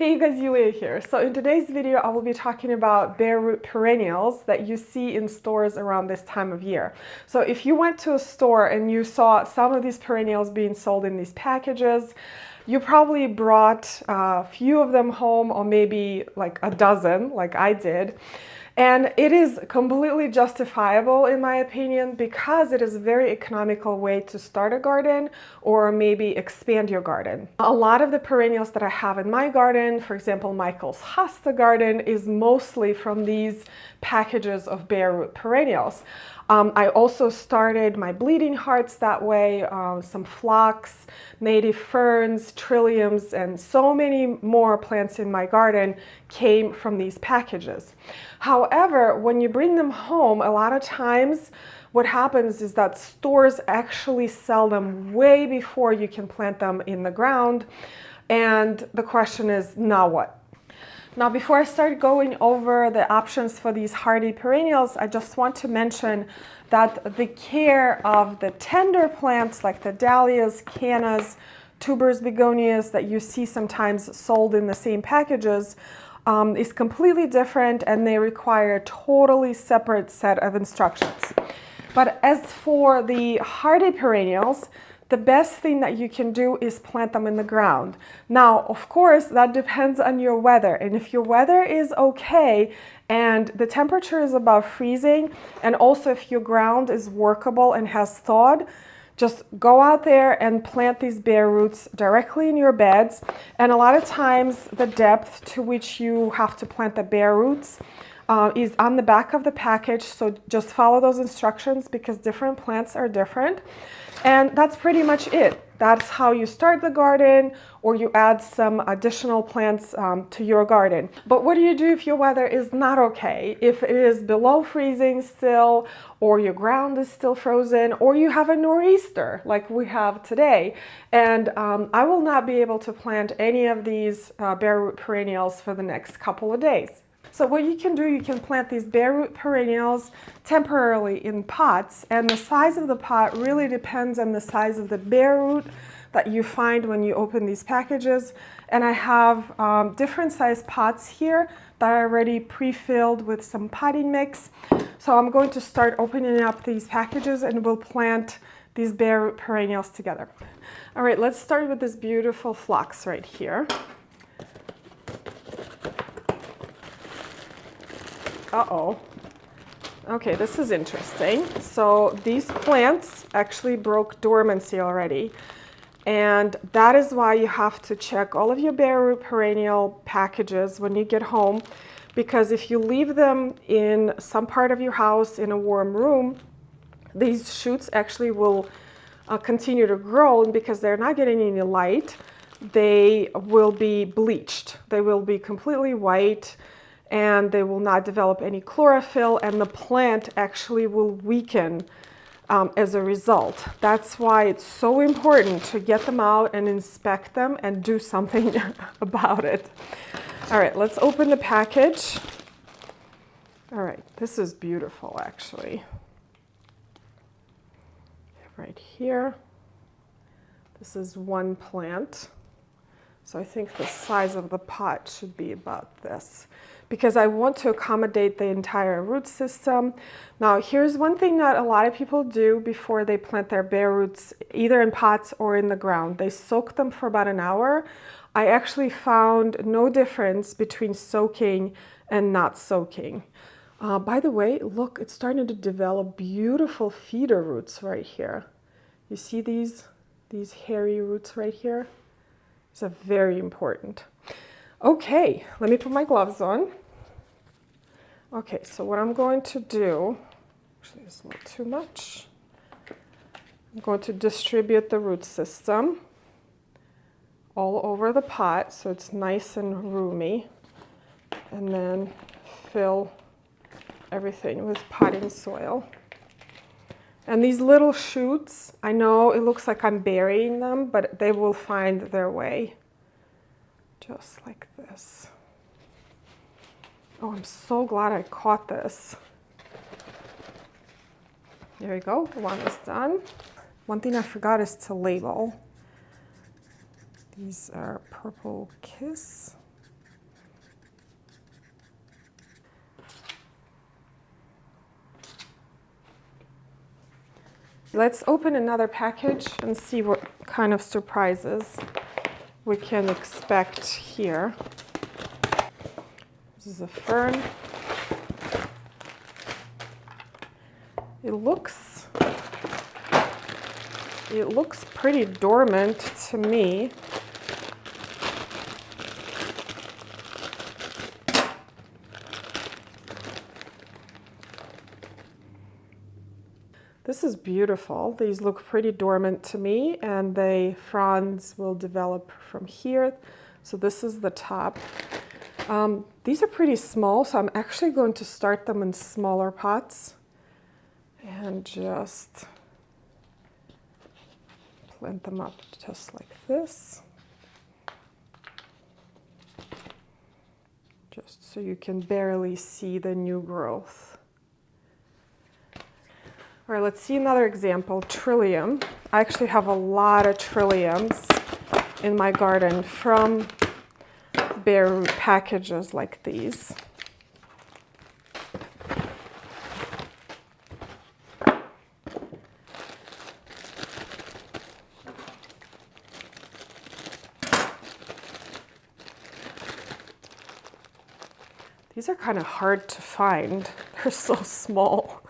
Hey you guys, Yulia here. So in today's video, I will be talking about bare root perennials that you see in stores around this time of year. So if you went to a store and you saw some of these perennials being sold in these packages, you probably brought a few of them home, or maybe like a dozen, like I did. And it is completely justifiable in my opinion, because it is a very economical way to start a garden or maybe expand your garden. A lot of the perennials that I have in my garden, for example, Michael's hosta garden, is mostly from these packages of bare root perennials. I also started my bleeding hearts that way, some phlox, native ferns, trilliums, and so many more plants in my garden came from these packages. However, when you bring them home, a lot of times what happens is that stores actually sell them way before you can plant them in the ground. And the question is, now what? Now, before I start going over the options for these hardy perennials, I just want to mention that the care of the tender plants like the dahlias, cannas, tubers, begonias that you see sometimes sold in the same packages is completely different, and they require a totally separate set of instructions. But as for the hardy perennials, the best thing that you can do is plant them in the ground. Now, of course, that depends on your weather. And if your weather is okay and the temperature is above freezing, and also if your ground is workable and has thawed, just go out there and plant these bare roots directly in your beds. And a lot of times the depth to which you have to plant the bare roots is on the back of the package. So just follow those instructions, because different plants are different. And that's pretty much it. That's how you start the garden, or you add some additional plants to your garden. But what do you do if your weather is not okay? If it is below freezing still, or your ground is still frozen, or you have a nor'easter like we have today, and I will not be able to plant any of these bare root perennials for the next couple of days. So what you can do, you can plant these bare root perennials temporarily in pots, and the size of the pot really depends on the size of the bare root that you find when you open these packages. And I have different size pots here that are already pre-filled with some potting mix. So I'm going to start opening up these packages and we'll plant these bare root perennials together. All right, let's start with this beautiful phlox right here. Uh-oh. Okay, this is interesting. So these plants actually broke dormancy already. And that is why you have to check all of your bare root perennial packages when you get home. Because if you leave them in some part of your house in a warm room, these shoots actually will continue to grow. And because they're not getting any light, they will be bleached. They will be completely white, and they will not develop any chlorophyll, and the plant actually will weaken as a result. That's why it's so important to get them out and inspect them and do something about it. All right, let's open the package. All right, this is beautiful actually. Right here, this is one plant. So I think the size of the pot should be about this, because I want to accommodate the entire root system. Now, here's one thing that a lot of people do before they plant their bare roots, either in pots or in the ground. They soak them for about an hour. I actually found no difference between soaking and not soaking. By the way, look, it's starting to develop beautiful feeder roots right here. You see these hairy roots right here? These are very important. Okay, let me put my gloves on. Okay, so what I'm going to do, actually it's a little too much. I'm going to distribute the root system all over the pot so it's nice and roomy, and then fill everything with potting soil. And these little shoots, I know it looks like I'm burying them, but they will find their way, just like this. Oh, I'm so glad I caught this. There we go, one is done. One thing I forgot is to label. These are Purple Kiss. Let's open another package and see what kind of surprises we can expect here. This is a fern. It looks pretty dormant to me. This is beautiful. These look pretty dormant to me, and the fronds will develop from here. So this is the top. These are pretty small, so I'm actually going to start them in smaller pots and just plant them up just like this. Just so you can barely see the new growth. All right, let's see another example, trillium. I actually have a lot of trilliums in my garden from Bareroot packages like these. These are kind of hard to find. They're so small.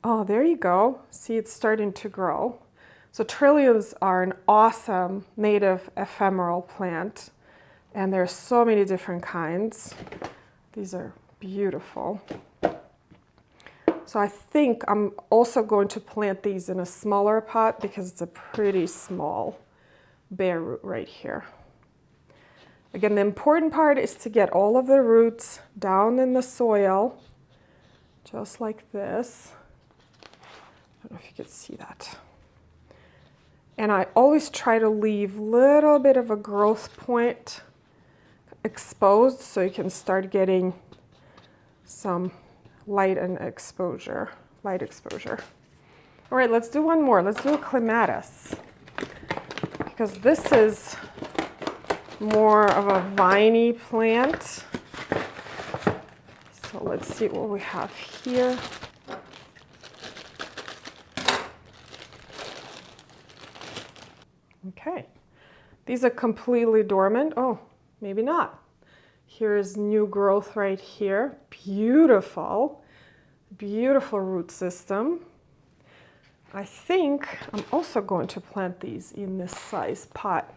Oh, there you go. See, it's starting to grow. So trilliums are an awesome native ephemeral plant, and there's so many different kinds. These are beautiful. So I think I'm also going to plant these in a smaller pot because it's a pretty small bare root right here. Again, the important part is to get all of the roots down in the soil, just like this. I don't know if you can see that. And I always try to leave a little bit of a growth point exposed so you can start getting some light exposure. All right, let's do one more. Let's do a clematis, because this is more of a viney plant. So let's see what we have here. Okay, these are completely dormant. Oh, maybe not. Here's new growth right here. Beautiful, beautiful root system. I think I'm also going to plant these in this size pot.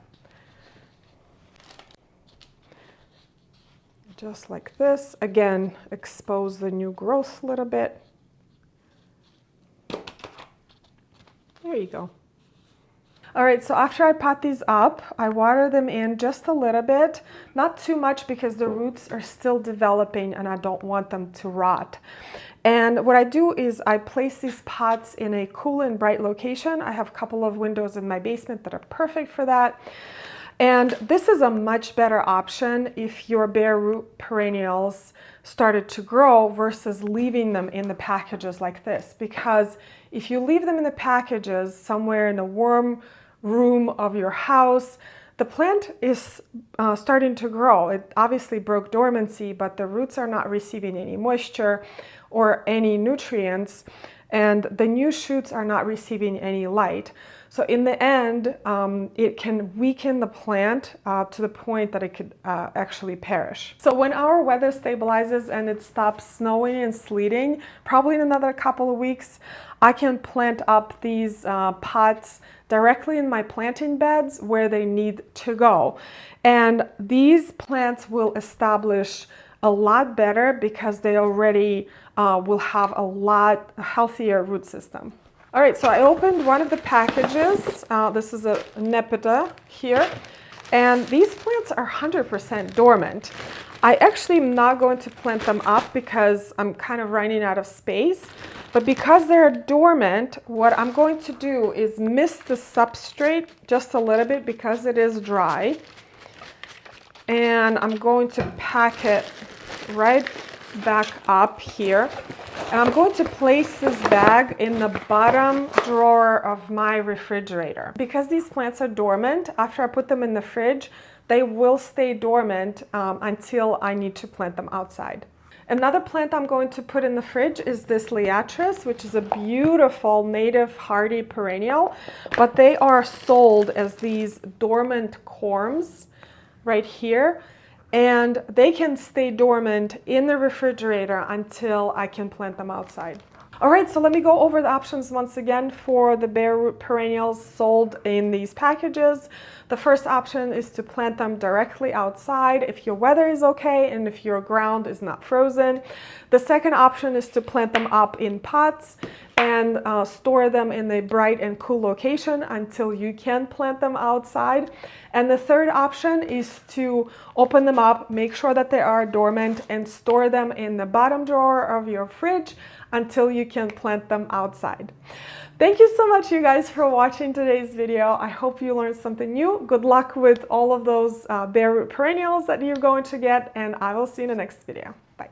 Just like this. Again, expose the new growth a little bit. There you go. All right, so after I pot these up, I water them in just a little bit, not too much because the roots are still developing and I don't want them to rot. And what I do is I place these pots in a cool and bright location. I have a couple of windows in my basement that are perfect for that. And this is a much better option if your bare root perennials started to grow versus leaving them in the packages like this. Because if you leave them in the packages somewhere in a warm room of your house, the plant is starting to grow. It obviously broke dormancy, but the roots are not receiving any moisture or any nutrients, and the new shoots are not receiving any light. So in the end, it can weaken the plant to the point that it could actually perish. So when our weather stabilizes and it stops snowing and sleeting, probably in another couple of weeks, I can plant up these pots directly in my planting beds where they need to go. And these plants will establish a lot better because they already will have a lot healthier root system. All right, so I opened one of the packages. This is a Nepeta here, and these plants are 100% dormant. I actually am not going to plant them up because I'm kind of running out of space, but because they're dormant, what I'm going to do is mist the substrate just a little bit because it is dry, and I'm going to pack it right back up here. And I'm going to place this bag in the bottom drawer of my refrigerator. Because these plants are dormant, after I put them in the fridge, they will stay dormant until I need to plant them outside. Another plant I'm going to put in the fridge is this liatris, which is a beautiful native hardy perennial, but they are sold as these dormant corms right here, and they can stay dormant in the refrigerator until I can plant them outside. All right, so let me go over the options once again for the bare root perennials sold in these packages. The first option is to plant them directly outside if your weather is okay and if your ground is not frozen. The second option is to plant them up in pots and store them in a bright and cool location until you can plant them outside. And the third option is to open them up, make sure that they are dormant, and store them in the bottom drawer of your fridge until you can plant them outside. Thank you so much, you guys, for watching today's video. I hope you learned something new. Good luck with all of those bare root perennials that you're going to get, and I will see you in the next video. Bye.